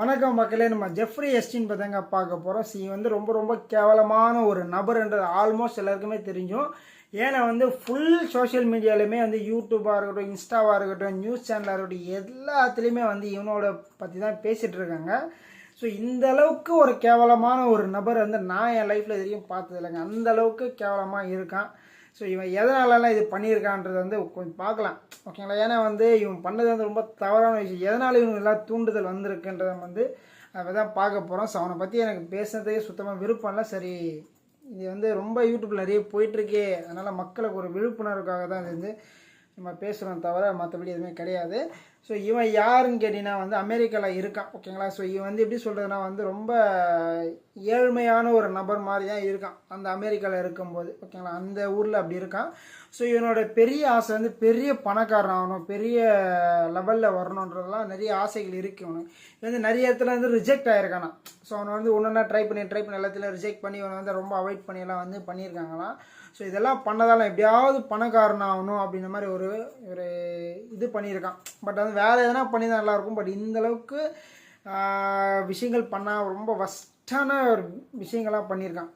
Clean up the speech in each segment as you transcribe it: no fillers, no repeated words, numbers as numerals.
வணக்கம் மக்களே. நம்ம ஜெஃப்ரி எஸ்டின் பதாங்க பார்க்க போகிறோம். ரொம்ப கேவலமான ஒரு நபர்ன்றது ஆல்மோஸ்ட் எல்லாருக்குமே தெரிஞ்சும். ஏன்னா ஃபுல் சோஷியல் மீடியாலையுமே யூடியூபாக இருக்கட்டும், இன்ஸ்டாவாக இருக்கட்டும், நியூஸ் சேனலாக இருக்கட்டும், எல்லாத்துலேயுமே இவனோட பற்றி தான் பேசிகிட்டு இருக்காங்க. ஸோ இந்த அளவுக்கு ஒரு கேவலமான ஒரு நபர் நான் என் லைஃப்பில் எதையும் பார்த்தது இல்லைங்க. அந்த அளவுக்கு கேவலமாக இருக்கான். ஸோ இவன் எதனாலலாம் இது பண்ணியிருக்கான்றது கொஞ்சம் பார்க்கலாம், ஓகேங்களா? ஏன்னா இவன் பண்ணது ரொம்ப தவறான விஷயம். எதனால் இவனுக்கு எல்லாம் தூண்டுதல் வந்திருக்குன்றதை அதை தான் பார்க்க போகிறோம். ஸோ அவனை பற்றி எனக்கு பேசுனதுக்கே சுத்தமாக விருப்பம் இல்லை. சரி, இது ரொம்ப யூடியூப்பில் நிறைய போயிட்டுருக்கே, அதனால் மக்களுக்கு ஒரு விழிப்புணர்வுக்காக தான் இது நம்ம பேசுகிறோம், தவிர மற்றபடி எதுவுமே கிடையாது. ஸோ இவன் யாருன்னு கேட்டிங்கன்னா அமெரிக்காவில் இருக்கான், ஓகேங்களா? ஸோ இவன் எப்படி சொல்கிறதுனா ரொம்ப ஏழ்மையான ஒரு நபர் மாதிரி தான் இருக்கான் அந்த அமெரிக்காவில் இருக்கும்போது, ஓகேங்களா? அந்த ஊரில் அப்படி இருக்கான். ஸோ இவனோட பெரிய ஆசை பெரிய பணக்காரன் ஆகணும், பெரிய லெவலில் வரணுன்றதெல்லாம் நிறைய ஆசைகள் இருக்குது இவனுக்கு. இது நிறைய இடத்துல ரிஜெக்ட் ஆகிருக்கானா. ஸோ அவனை ஒன்றா ட்ரை பண்ணி எல்லாத்துலையும் ரிஜெக்ட் பண்ணி இவனை ரொம்ப அவாய்ட் பண்ணியெல்லாம் பண்ணியிருக்காங்களாம். ஸோ இதெல்லாம் பண்ணதால எப்படியாவது பணக்காரன் ஆகணும் அப்படின்ற மாதிரி ஒரு இது பண்ணியிருக்கான். பட் வேறு எதனா பண்ணி தான் நல்லாயிருக்கும். பட் இந்தளவுக்கு விஷயங்கள் பண்ணால் ரொம்ப வஸ்டான ஒரு விஷயங்கள்லாம் பண்ணியிருக்கான்.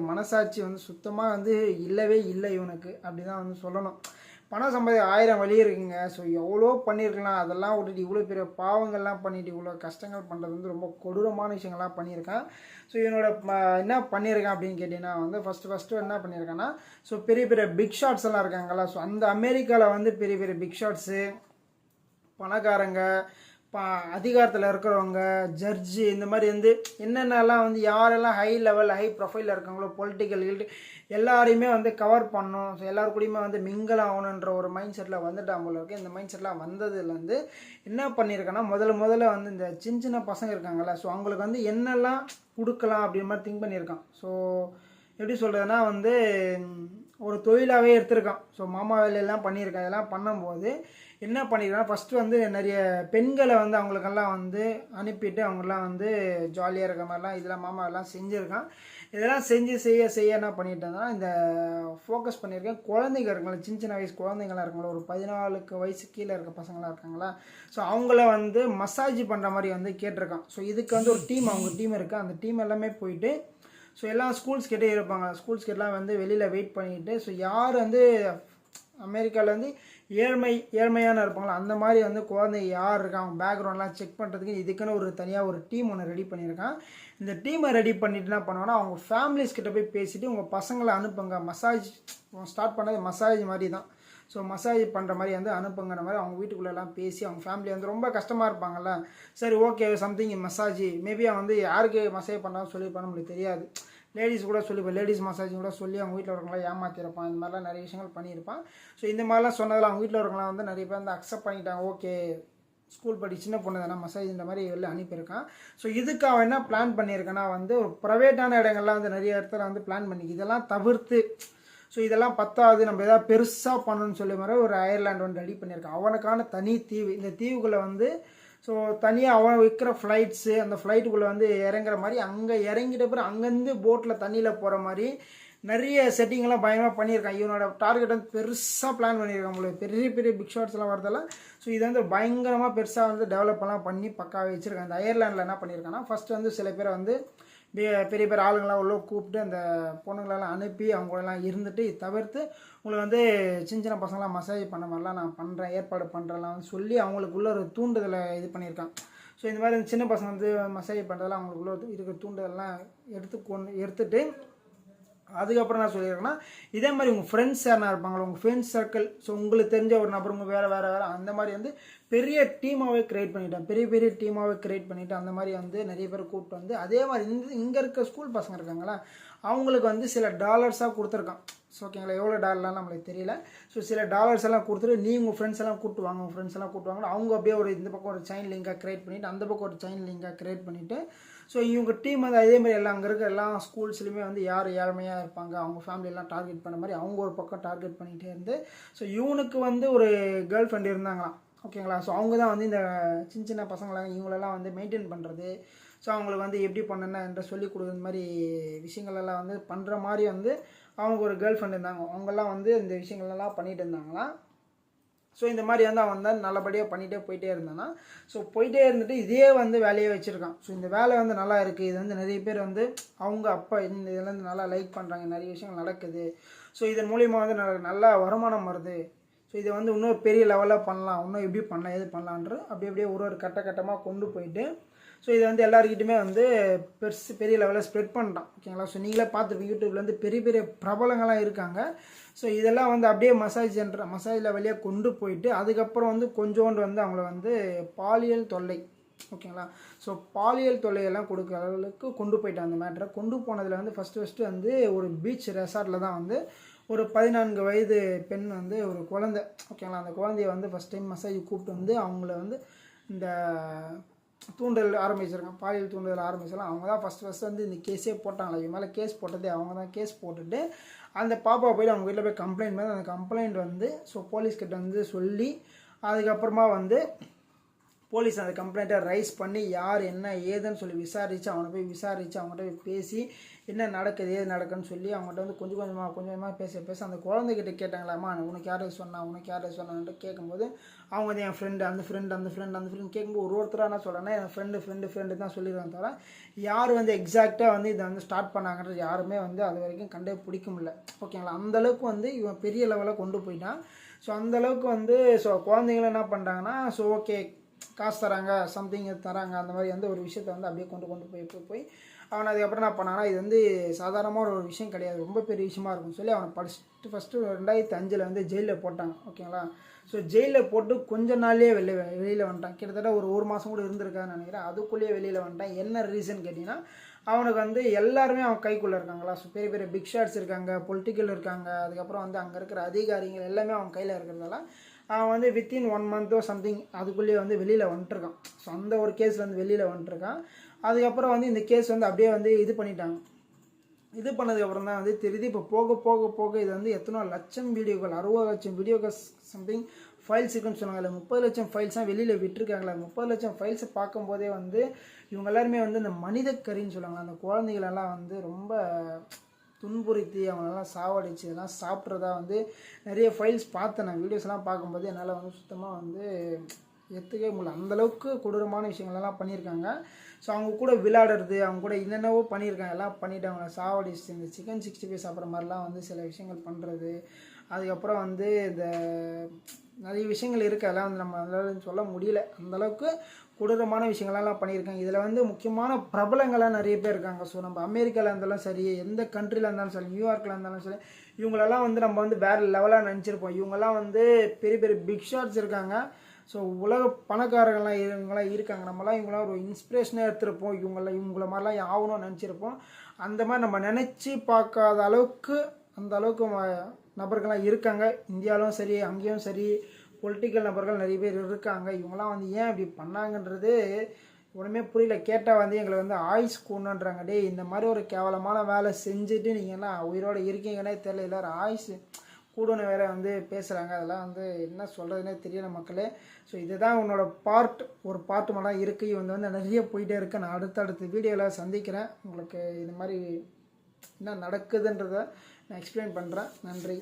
மனசாட்சி சுத்தமாக இல்லவே இல்லை இவனுக்கு, அப்படி தான் சொல்லணும். பணம் சம்பாதி 1000 வழி இருக்குங்க. ஸோ எவ்வளோ பண்ணியிருக்கலாம், அதெல்லாம் விட்டுட்டு இவ்வளோ பெரிய பாவங்கள்லாம் பண்ணிவிட்டு இவ்வளோ கஷ்டங்கள் பண்ணுறது ரொம்ப கொடூரமான விஷயங்கள்லாம் பண்ணியிருக்கான். ஸோ இவனோட என்ன பண்ணியிருக்கான் அப்படின்னு கேட்டிங்கன்னா ஃபஸ்ட்டு என்ன பண்ணியிருக்கான்னா, ஸோ பெரிய பெரிய பிக் ஷாட்ஸ் எல்லாம் இருக்காங்களா. ஸோ அந்த அமெரிக்காவில் பெரிய பெரிய பிக் ஷாட்ஸு, பணக்காரங்க, அதிகாரத்தில் இருக்கிறவங்க, ஜட்ஜு, இந்த மாதிரி என்னென்னலாம் யாரெல்லாம் ஹை லெவல் ஹை ப்ரொஃபைலில் இருக்காங்களோ, பொலிட்டிக்கல் எல்லாரையுமே கவர் பண்ணணும். ஸோ எல்லாரு கூடயுமே மிங்கல் ஆகணுன்ற ஒரு மைண்ட் செட்டில் வந்துட்டான் போல இருக்குது. இந்த மைண்ட் செட்டில் வந்ததுலேருந்து என்ன பண்ணியிருக்கேன்னா, முதல்ல இந்த சின்ன பசங்க இருக்காங்கல்ல, ஸோ அவங்களுக்கு என்னெல்லாம் கொடுக்கலாம் அப்படின்ற மாதிரி திங்க் பண்ணியிருக்கான். ஸோ எப்படி சொல்கிறதுனா ஒரு தொழிலாகவே எடுத்திருக்கான். ஸோ மாமா வேலையெல்லாம் பண்ணியிருக்கான். இதெல்லாம் பண்ணும்போது என்ன பண்ணியிருக்கான், ஃபஸ்ட்டு நிறைய பெண்களை அவங்களுக்கெல்லாம் அனுப்பிட்டு அவங்களாம் ஜாலியாக இருக்க மாதிரிலாம் இதெல்லாம் மாமா எல்லாம் செஞ்சுருக்கான். இதெல்லாம் செய்ய என்ன பண்ணிட்டேன்னா, இந்த ஃபோக்கஸ் பண்ணியிருக்கேன் குழந்தைங்க இருக்காங்களா, சின்ன வயசு குழந்தைங்களாம் இருக்காங்களா, ஒரு 14 வயசு கீழே இருக்க பசங்களாம் இருக்காங்களா. ஸோ அவங்கள மசாஜ் பண்ணுற மாதிரி கேட்டிருக்கான். ஸோ இதுக்கு ஒரு டீம், அவங்க டீம் இருக்குது. அந்த டீம் எல்லாமே போயிட்டு ஸோ எல்லாம் ஸ்கூல்ஸ் கிட்டே இருப்பாங்க. ஸ்கூல்ஸ் கிட்டலாம் வெளியில் வெயிட் பண்ணிவிட்டு, ஸோ யார் அமெரிக்காவில் ஏழ்மையான இருப்பாங்களா, அந்த மாதிரி குழந்தை யார் இருக்கா, அவங்க பேக்ரவுண்ட்லாம் செக் பண்ணுறதுக்கு இதுக்குன்னு ஒரு தனியாக ஒரு டீம் ஒன்று ரெடி பண்ணியிருக்கான். இந்த டீமை ரெடி பண்ணிட்டு என்ன பண்ணுவாங்கன்னா, அவங்க ஃபேமிலிஸ் கிட்ட போய் பேசிவிட்டு உங்கள் பசங்களை அனுப்புங்க. மசாஜ் ஸ்டார்ட் பண்ணது மசாஜ் மாதிரி தான். ஸோ மசாஜ் பண்ணுற மாதிரி அனுப்புங்கிற மாதிரி அவங்க வீட்டுக்குள்ளெல்லாம் பேசி, அவங்க ஃபேமிலி ரொம்ப கஷ்டமாக இருப்பாங்கல்ல. சரி, ஓகே, சம்திங் மசாஜ் மேபி யாருக்கு மசாஜ் பண்ணாலும் சொல்லியிருப்பான்னு நம்மளுக்கு தெரியாது. லேடிஸ் கூட சொல்லியிருப்பான், லேடிஸ் மசாஜ் கூட சொல்லி அவங்க வீட்டில் இருக்கவங்களாம் ஏமாற்றிருப்பான். இந்த மாதிரிலாம் நிறைய விஷயங்கள் பண்ணியிருப்பான். ஸோ இந்த மாதிரிலாம் சொன்னதில் அவங்க வீட்டில் இருக்கவங்களாம் நிறைய பேர் அக்செப்ட் பண்ணிட்டாங்க. ஓகே, ஸ்கூல் படி சின்ன பொண்ணு தானே, மசாஜ் இந்த மாதிரி வெளில அனுப்பியிருக்கான். ஸோ இதுக்கு அவன் என்ன பிளான் பண்ணியிருக்கான்னா, ஒரு ப்ரைவேட்டான இடங்கள்லாம் நிறைய இடத்துல பிளான் பண்ணி இதெல்லாம் தவிர்த்து, ஸோ இதெல்லாம் பத்தாது, நம்ம எதாவது பெருசாக பண்ணணும்னு சொல்லி மாதிரி ஒரு அயர்லாண்டு ரெடி பண்ணியிருக்கான். அவனுக்கான தனி தீவு. இந்த தீவுக்குள்ளே ஸோ தனியாக அவன் வைக்கிற ஃப்ளைட்ஸு, அந்த ஃப்ளைட்டுக்குள்ளே இறங்குற மாதிரி, அங்கே இறங்கிட்ட பிறகு அங்கேருந்து போட்டில் தண்ணியில் போகிற மாதிரி நிறைய செட்டிங்கெல்லாம் பயங்கரமாக பண்ணியிருக்கான். இவனோட டார்கெட் பெருசாக பிளான் பண்ணியிருக்கான் உங்களுக்கு. பெரிய பெரிய பிக் ஷாட்ஸ்லாம் வரதெல்லாம் ஸோ இதை பயங்கரமாக பெருசாக டெவலப்லாம் பண்ணி பக்காவே வச்சுருக்கான். இந்த அயர்லாண்டில் என்ன பண்ணியிருக்கான்னா, ஃபஸ்ட்டு சில பேரை பெரிய பெரிய ஆளுங்களாம் உள்ள கூப்பிட்டு அந்த பொண்ணுங்களெல்லாம் அனுப்பி அவங்க கூடலாம் இருந்துட்டு, தவிர்த்து உங்களுக்கு சின்ன பசங்களாம் மசாஜ் பண்ண மாதிரிலாம் நான் பண்ணுறேன், ஏற்பாடு பண்ணுறேன்லாம் சொல்லி அவங்களுக்குள்ள ஒரு தூண்டுதலை இது பண்ணியிருக்கான். ஸோ இந்த மாதிரி சின்ன பசங்க மசாஜ் பண்ணுறதெல்லாம் அவங்களுக்குள்ள இருக்கிற தூண்டுதல்லாம் எடுத்துட்டு அதுக்கப்புறம் நான் சொல்லியிருக்கேன்னா, இதே மாதிரி உங்கள் ஃப்ரெண்ட்ஸ் யாரா இருப்பாங்களோ, உங்கள் ஃப்ரெண்ட்ஸ் சர்க்கிள், ஸோ உங்களுக்கு தெரிஞ்ச ஒரு நபர் உங்கள் வேறு அந்த மாதிரி பெரிய டீமாகவே க்ரியேட் பண்ணிட்டேன். பெரிய டீமாகவே க்ரியேட் பண்ணிவிட்டு அந்த மாதிரி நிறைய பேர் கூப்பிட்டு அதே மாதிரி இங்கே இருக்க ஸ்கூல் பசங்க இருக்காங்களா, அவங்களுக்கு சில டாலர்ஸாக கொடுத்துருக்கான். ஸோ ஓகேங்களா, எவ்வளோ டாலர்லாம் நம்மளுக்கு தெரியல. ஸோ சில டாலர்ஸ் எல்லாம் கொடுத்துட்டு நீ உங்கள் ஃப்ரெண்ட்ஸ் எல்லாம் கூப்பிட்டு வாங்க, உங்கள் ஃப்ரெண்ட்ஸ் எல்லாம் கூப்பிட்டு வாங்க. அவங்க அப்படியே இந்த பக்கம் ஒரு செயின் லிங்காக க்ரியேட் பண்ணிவிட்டு, அந்த பக்கம் ஒரு செயின் லிங்காக க்ரியேட் பண்ணிவிட்டு, ஸோ இவங்க டீம் அதே மாதிரி எல்லாம் அங்கே இருக்க எல்லா ஸ்கூல்ஸ்லையுமே யார் ஏழ்மையாக இருப்பாங்க, அவங்க ஃபேமிலியெல்லாம் டார்கெட் பண்ண மாதிரி அவங்க ஒரு பக்கம் டார்கெட் பண்ணிகிட்டே இருந்து, ஸோ இவனுக்கு ஒரு கேர்ள் ஃப்ரெண்ட் இருந்தாங்களாம், ஓகேங்களா. ஸோ அவங்க தான் இந்த சின்ன பசங்களை இவங்களெல்லாம் மெயின்டைன் பண்ணுறது, ஸோ அவங்களுக்கு எப்படி பண்ணணுன்னா என்ற சொல்லிக் கொடுக்குற மாதிரி விஷயங்களெல்லாம் பண்ணுற மாதிரி அவங்களுக்கு ஒரு கேர்ள் ஃப்ரெண்ட் இருந்தாங்க. அவங்கெல்லாம் இந்த விஷயங்கள்லாம் பண்ணிகிட்டு இருந்தாங்களாம். ஸோ இந்த மாதிரி வந்து அவன் வந்து நல்லபடியாக பண்ணிகிட்டே போயிட்டே இருந்தானா. ஸோ போயிட்டே இருந்துட்டு இதே வந்து வேலையை வச்சுருக்கான். ஸோ இந்த வேலை வந்து நல்லா இருக்குது, இது வந்து நிறைய பேர் வந்து அவங்க அப்பா இந்த இதெல்லாம் வந்து நல்லா லைக் பண்ணுறாங்க, நிறைய விஷயங்கள் நடக்குது, ஸோ இதன் மூலிமா வந்து நல்லா வருமானம் வருது, ஸோ இதை வந்து இன்னும் பெரிய லெவலில் பண்ணலாம், இன்னும் எப்படி பண்ணலாம் எது பண்ணலான்ற அப்படியே ஒரு கட்டமாக கொண்டு போயிட்டு ஸோ இதை வந்து எல்லாருக்கிட்டுமே வந்து பெரிய லெவலில் ஸ்ப்ரெட் பண்ணுறான். ஓகேங்களா. ஸோ நீங்களே பார்த்துருப்பீங்க யூடியூப்ல வந்து பெரிய பெரிய பிரபலங்கள்லாம் இருக்காங்க. ஸோ இதெல்லாம் வந்து அப்படியே மசாஜ் லெவலியாக கொண்டு போயிட்டு அதுக்கப்புறம் வந்து கொஞ்சோண்டு வந்து அவங்கள வந்து பாலியல் தொல்லை, ஓகேங்களா, ஸோ பாலியல் தொல்லையெல்லாம் கொடுக்குற அளவுக்கு கொண்டு போயிட்டான். அந்த மேட்டரை கொண்டு போனதில் வந்து ஃபஸ்ட்டு வந்து ஒரு பீச் ரெசார்ட்டில் தான் வந்து ஒரு 14 வயது பெண் வந்து ஒரு குழந்தை, ஓகேங்களா, அந்த குழந்தைய வந்து ஃபஸ்ட் டைம் மசாஜ் கூப்பிட்டு வந்து அவங்கள வந்து இந்த தூண்டல் ஆரம்பிச்சிருக்காங்க, பாலியல் தூண்டுதல் ஆரம்பிச்சிடலாம். அவங்க தான் ஃபஸ்ட்டு வந்து இந்த கேஸே போட்டாங்களா, இது மேலே கேஸ் போட்டதே அவங்க தான். கேஸ் போட்டுட்டு அந்த பாப்பா போய்ட்டு அவங்க வீட்டில் போய் கம்ப்ளைண்ட் பண்ணி அந்த கம்ப்ளைண்ட் வந்து ஸோ போலீஸ்கிட்ட வந்து சொல்லி அதுக்கப்புறமா வந்து போலீஸ் அந்த கம்ப்ளைண்ட்டை ரைஸ் பண்ணி யார் என்ன ஏதுன்னு சொல்லி விசாரித்து அவங்ககிட்ட போய் பேசி என்ன நடக்குது ஏது நடக்குன்னு சொல்லி அவங்ககிட்ட வந்து கொஞ்சம் கொஞ்சமாக பேச அந்த குழந்தைகிட்ட கேட்டாங்களாம்மா உனக்கு யார் சொன்னான்ட்டு கேட்கும்போது அவங்க வந்து என் ஃப்ரெண்டு அந்த ஃப்ரெண்டு கேட்கும்போது ஒருத்தராக என்ன சொல்கிறேன்னா என் ஃப்ரெண்டு தான் சொல்லிடுவாங்க தவிர யார் வந்து எக்ஸாக்டாக வந்து இதை வந்து ஸ்டார்ட் பண்ணாங்கன்றது யாருமே வந்து அது வரைக்கும் கண்டே பிடிக்க முடியல. ஓகேங்களா. அந்தளவுக்கு வந்து இவன் பெரிய லெவலில் கொண்டு போயிட்டான். ஸோ அந்தளவுக்கு வந்து ஸோ குழந்தைங்களும் என்ன பண்ணுறாங்கன்னா ஸோ ஓகே காசு தராங்க சம்திங் தராங்க அந்த மாதிரி வந்து ஒரு விஷயத்தை வந்து அப்படியே கொண்டு போய் அவனை அதுக்கப்புறம் என்ன பண்ணான்னா இது வந்து சாதாரணமாக ஒரு விஷயம் கிடையாது, ரொம்ப பெரிய விஷயமா இருக்கும்னு சொல்லி அவனை ஃபஸ்ட்டு 2005 வந்து ஜெயிலில் போட்டாங்க. ஓகேங்களா. ஸோ ஜெயிலில் போட்டு கொஞ்ச நாள்லேயே வெளியில் வந்துட்டான். கிட்டத்தட்ட ஒரு மாதம் கூட இருந்திருக்கான்னு நினைக்கிறேன். அதுக்குள்ளேயே வெளியில் வந்துட்டான். என்ன ரீசன் கேட்டிங்கன்னா அவனுக்கு வந்து எல்லாருமே அவன் கைக்குள்ளே இருக்காங்களா. ஸோ பெரிய பெரிய பிக் ஷாட்ஸ் இருக்காங்க, பொலிட்டிக்கல் இருக்காங்க, அதுக்கப்புறம் வந்து அங்கே இருக்கிற அதிகாரிகள் எல்லாமே அவன் கையில் இருக்கிறதால அவன் வந்து வித்தின் 1 மந்த்தோ சம்திங் அதுக்குள்ளேயே வந்து வெளியில் வந்துட்டுருக்கான். ஸோ அந்த ஒரு கேஸில் வந்து வெளியில் வந்துட்டுருக்கான். அதுக்கப்புறம் வந்து இந்த கேஸ் வந்து அப்படியே வந்து இது பண்ணிட்டாங்க. இது பண்ணதுக்கப்புறம் தான் வந்து தெரியுது இப்போ போக இது வந்து எத்தனை லட்சம் வீடியோக்கள் 60 லட்சம் வீடியோக்கள் சம்திங் ஃபைல்ஸ் இருக்குன்னு சொன்னாங்க. இல்லை 30 லட்சம் ஃபைல்ஸ் தான் வெளியில் விட்டுருக்காங்களா. 30 லட்சம் ஃபைல்ஸை பார்க்கும்போதே வந்து இவங்க எல்லாருமே வந்து இந்த மனித கறின்னு சொல்லுவாங்க, அந்த குழந்தைகளெல்லாம் வந்து ரொம்ப துன்புறுத்தி அவங்களெல்லாம் சாவடிச்சு இதெல்லாம் சாப்பிட்றதா வந்து நிறைய ஃபைல்ஸ் பார்த்தேன். நான் வீடியோஸ்லாம் பார்க்கும்போது என்னால் வந்து சுத்தமாக வந்து ஏற்றுக்கவே முடியல. அந்தளவுக்கு கொடூரமான விஷயங்கள்லாம் பண்ணியிருக்காங்க. ஸோ அவங்க கூட விளையாடுறது அவங்க கூட என்னென்னவோ பண்ணியிருக்காங்க, எல்லாம் பண்ணிவிட்டு அவங்கள சாவடிச்சு இந்த சிக்கன் 65 சாப்பிட்ற மாதிரிலாம் வந்து சில விஷயங்கள் பண்ணுறது. அதுக்கப்புறம் வந்து இந்த நிறைய விஷயங்கள் இருக்குது, அதெல்லாம் வந்து நம்ம அதெல்லாம் சொல்ல முடியல. அந்தளவுக்கு கொடூரமான விஷயங்கள்லாம் பண்ணியிருக்காங்க. இதில் வந்து முக்கியமான பிரபலங்களாக நிறைய பேர் இருக்காங்க. ஸோ நம்ம அமெரிக்காவில் இருந்தாலும் சரி, எந்த கண்ட்ரியில் இருந்தாலும் சரி, நியூயார்க்கில் இருந்தாலும் சரி, இவங்களெல்லாம் வந்து நம்ம வந்து வேறு லெவலாக நினச்சிருப்போம். இவங்கெல்லாம் வந்து பெரிய பெரிய பிக் ஷாட்ஸ் இருக்காங்க. ஸோ உலக பணக்காரங்கள்லாம் இவங்களாம் இருக்காங்க. நம்மளாம் இவங்களாம் ஒரு இன்ஸ்பிரேஷனாக எடுத்துருப்போம். இவங்கள மாதிரிலாம் ஆகணும்னு நினச்சிருப்போம். அந்த மாதிரி நம்ம நினச்சி பார்க்காத அளவுக்கு அந்த அளவுக்கு நபர்கள்லாம் இருக்காங்க. இந்தியாவிலும் சரி அங்கேயும் சரி பொலிட்டிக்கல் நபர்கள் நிறைய பேர் இருக்காங்க. இவங்களாம் வந்து ஏன் இப்படி பண்ணாங்கன்றது ஒன்றுமே புரியல. கேட்டால் வந்து எங்களை வந்து ஆயுஸ் கூடன்றாங்க. டே இந்த மாதிரி ஒரு கேவலமான வேலை செஞ்சுட்டு நீங்கள் என்ன உயிரோடு இருக்கீங்கன்னே தெரியல, எல்லோரும் ஆயுஸ் கூடன்னு வேறு வந்து பேசுகிறாங்க. அதெல்லாம் வந்து என்ன சொல்கிறதுனே தெரியல மக்களே. ஸோ இதுதான் உன்னோட ஒரு பார்ட் மட்டும் இருக்குது. இவங்க வந்து நிறைய போயிட்டே இருக்கு. நான் அடுத்தடுத்த வீடியோவில் சந்திக்கிறேன். உங்களுக்கு இது மாதிரி என்ன நடக்குதுன்றதை நான் எக்ஸ்பிளைன் பண்ணுறேன். நன்றி.